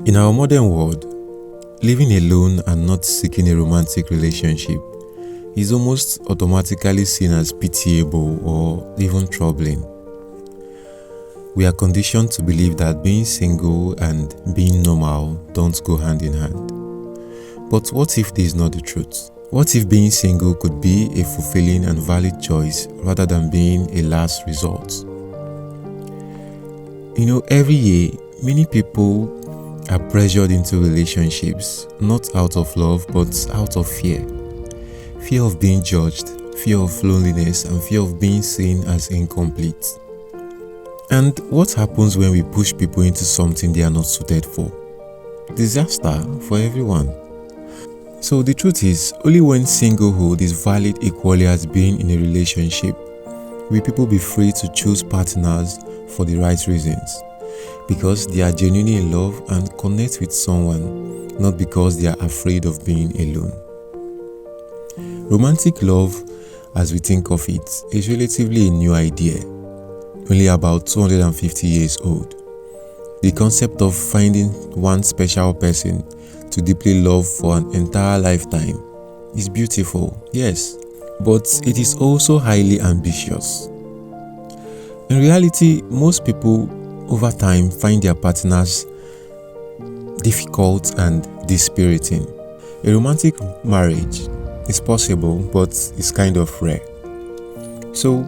In our modern world, living alone and not seeking a romantic relationship is almost automatically seen as pitiable or even troubling. We are conditioned to believe that being single and being normal don't go hand in hand. But what if this is not the truth? What if being single could be a fulfilling and valid choice rather than being a last resort? Every year, many people are pressured into relationships, not out of love, but out of fear. Fear of being judged, fear of loneliness, and fear of being seen as incomplete. And what happens when we push people into something they are not suited for? Disaster for everyone. So the truth is, only when singlehood is valid equally as being in a relationship will people be free to choose partners for the right reasons, because they are genuinely in love and connect with someone, not because they are afraid of being alone. Romantic love, as we think of it, is relatively a new idea, only about 250 years old. The concept of finding one special person to deeply love for an entire lifetime is beautiful, yes, but it is also highly ambitious. In reality, most people over time find their partners difficult and dispiriting. A romantic marriage is possible, but it's kind of rare. So,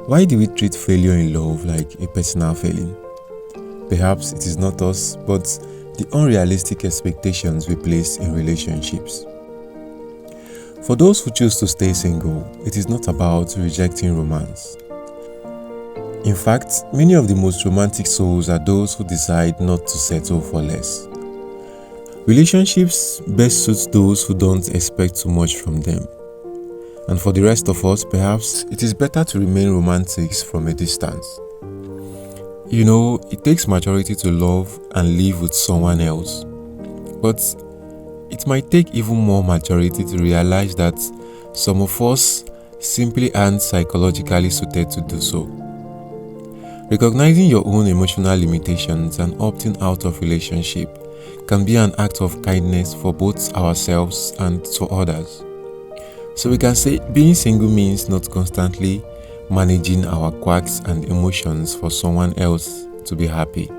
why do we treat failure in love like a personal failing? Perhaps it is not us, but the unrealistic expectations we place in relationships. For those who choose to stay single, it is not about rejecting romance. In fact, many of the most romantic souls are those who decide not to settle for less. Relationships best suit those who don't expect too much from them. And for the rest of us, perhaps it is better to remain romantics from a distance. It takes maturity to love and live with someone else. But it might take even more maturity to realize that some of us simply aren't psychologically suited to do so. Recognizing your own emotional limitations and opting out of relationship can be an act of kindness for both ourselves and to others. So we can say being single means not constantly managing our quirks and emotions for someone else to be happy.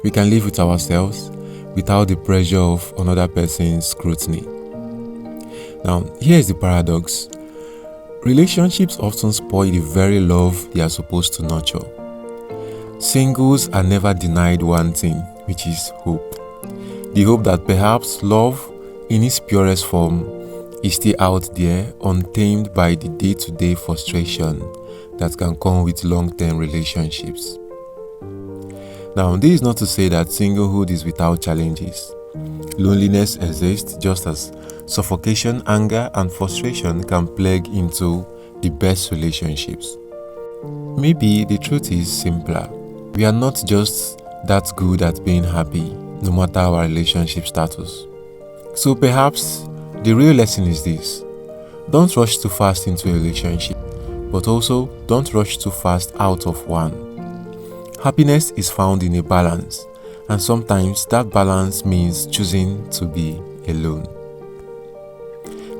We can live with ourselves without the pressure of another person's scrutiny. Now, here's the paradox. Relationships often spoil the very love they are supposed to nurture. Singles are never denied one thing, which is hope. The hope that perhaps love, in its purest form, is still out there, untamed by the day-to-day frustration that can come with long-term relationships. Now, this is not to say that singlehood is without challenges. Loneliness exists just as suffocation, anger, and frustration can plague into the best relationships. Maybe the truth is simpler. We are not just that good at being happy, no matter our relationship status. So perhaps the real lesson is this: don't rush too fast into a relationship, but also don't rush too fast out of one. Happiness is found in a balance, and sometimes that balance means choosing to be alone.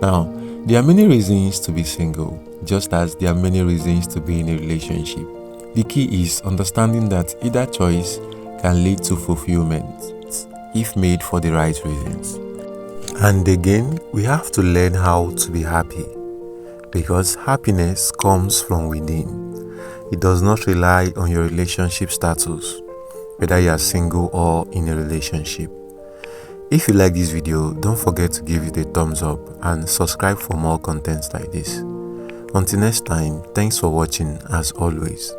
Now, there are many reasons to be single, just as there are many reasons to be in a relationship. The key is understanding that either choice can lead to fulfillment if made for the right reasons. And again, we have to learn how to be happy, because happiness comes from within. It does not rely on your relationship status, whether you are single or in a relationship. If you like this video, don't forget to give it a thumbs up and subscribe for more contents like this. Until next time, thanks for watching as always.